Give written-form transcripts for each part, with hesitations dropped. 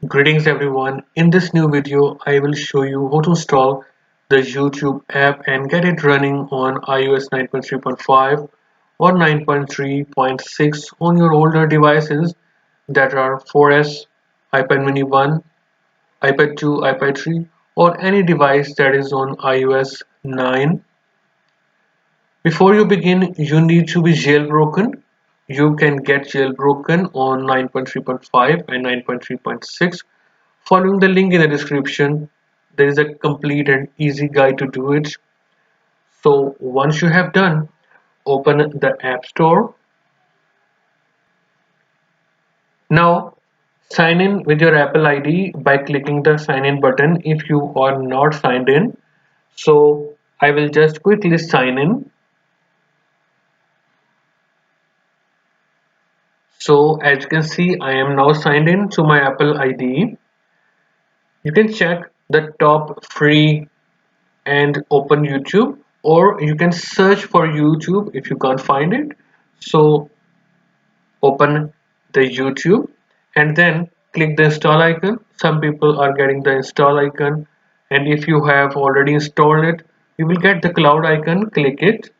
Greetings everyone. In this new video, I will show you how to install the YouTube app and get it running on iOS 9.3.5 or 9.3.6 on your older devices that are 4S, iPad mini 1, iPad 2, iPad 3 or any device that is on iOS 9. Before you begin, you need to be jailbroken. You can get jailbroken on 9.3.5 and 9.3.6. Following the link in the description, there is a complete and easy guide to do it. So once you have done, open the App Store. Now sign in with your Apple ID by clicking the sign in button if you are not signed in. So I will just quickly sign in. So as you can see, I am now signed in to my Apple ID. You can check the top free and open YouTube, or you can search for YouTube if you can't find it. So open the YouTube and then click the install icon. Some people are getting the install icon, and if you have already installed it, you will get the cloud icon. Click it,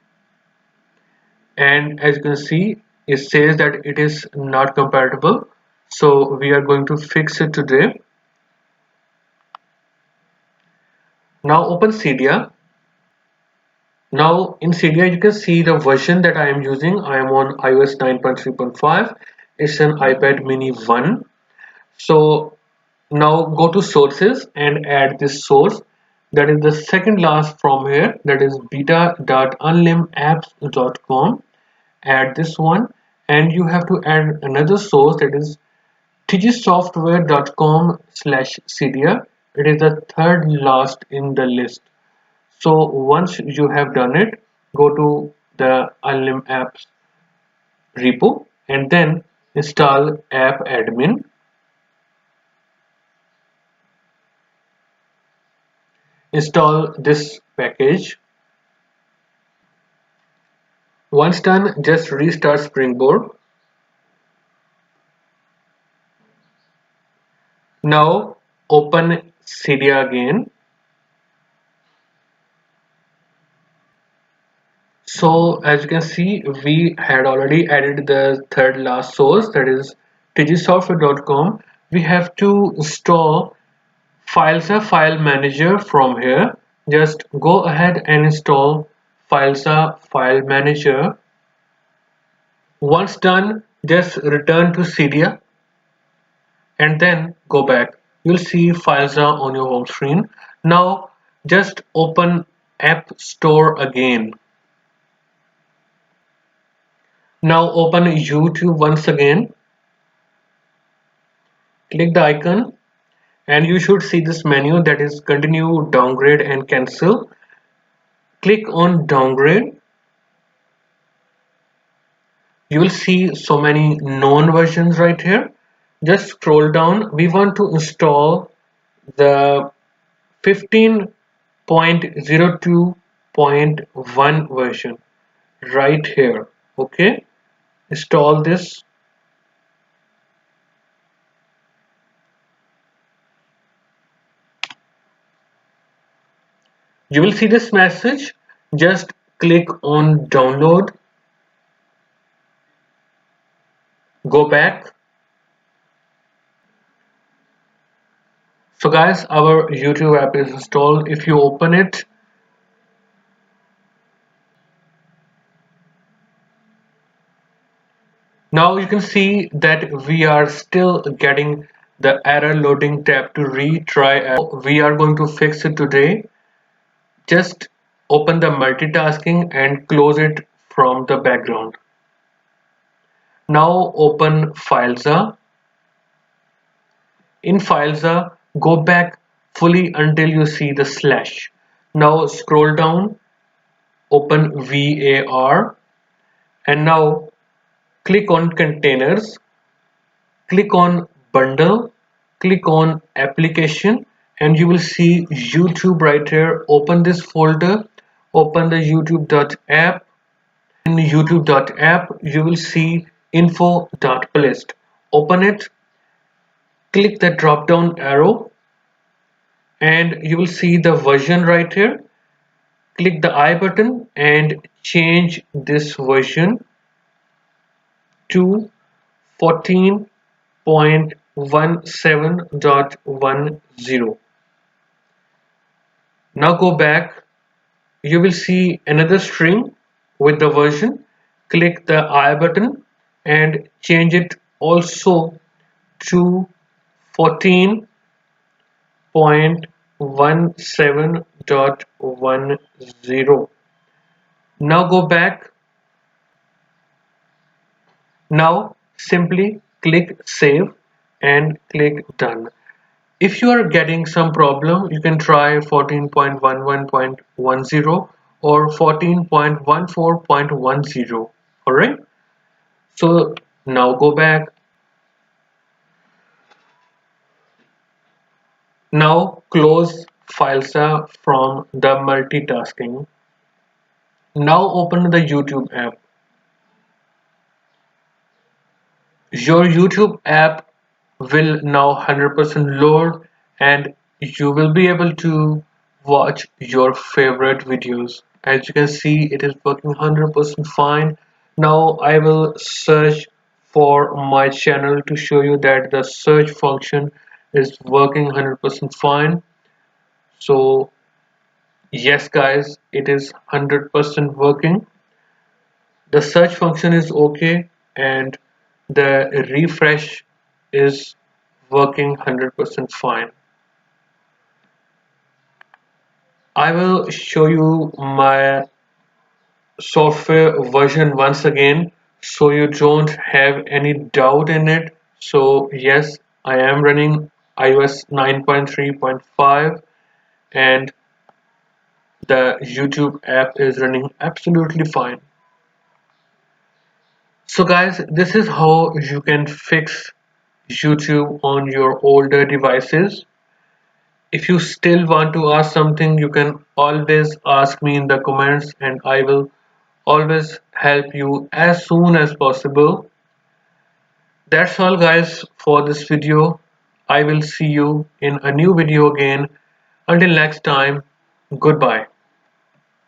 and as you can see, it says that it is not compatible. So we are going to fix it today. Now open Cydia. Now in Cydia you can see the version that I am using. I am on iOS 9.3.5. It's an iPad mini 1. So now go to sources and add this source. That is the second last from here. That is beta.unlimapps.com. Add this one, and you have to add another source, that is tgsoftware.com/cydia. It is the third last in the list. So once you have done it, go to the Unlim apps repo and then install app admin. Install this package. Once done, just restart Springboard. Now open Cydia again. So as you can see, we had already added the third last source, that is tgsoftware.com. We have to install Filesa file manager from here. Just go ahead and install Filesa file manager. Once done, just return to Cydia and then go back. You'll see Filesa on your home screen. Now just open App Store again. Now open YouTube once again. Click the icon and you should see this menu, that is continue, downgrade and cancel. Click on downgrade. You will see so many known versions right here. Just scroll down. We want to install the 15.02.1 version right here. Okay, install this. You will see this message. Just click on download. Go back. So guys, our YouTube app is installed. If you open it, now you can see that we are still getting the error loading tab to retry. We are going to fix it today. Just open the multitasking and close it from the background. Now open Filesa. In Filesa, go back fully until you see the slash. Now scroll down, open VAR, and now click on containers, click on bundle, click on application, and you will see YouTube right here. Open this folder, open the youtube.app. In youtube.app you will see info.playlist. Open it click the drop down arrow and you will see the version right here. Click the I button and change this version to 14.17.10. Now go back. You will see another string with the version. Click the I button and change it also to 14.17.10. Now go back. Now simply click save and click done. If you are getting some problem, you can try 14.11.10 or 14.14.10. Alright, so now go back. Now close Filesa from the multitasking. Now open the YouTube app. Your YouTube app will now 100% load and you will be able to watch your favorite videos. As you can see, it is working 100% fine. Now I will search for my channel to show you that the search function is working 100% fine. So yes guys, it is 100% working. The search function is okay and the refresh is working 100% fine. I will show you my software version once again so you don't have any doubt in it. So yes, I am running iOS 9.3.5 and the YouTube app is running absolutely fine. So guys, this is how you can fix YouTube on your older devices. If you still want to ask something, you can always ask me in the comments and I will always help you as soon as possible. That's all guys for this video. I will see you in a new video again. Until next time, goodbye.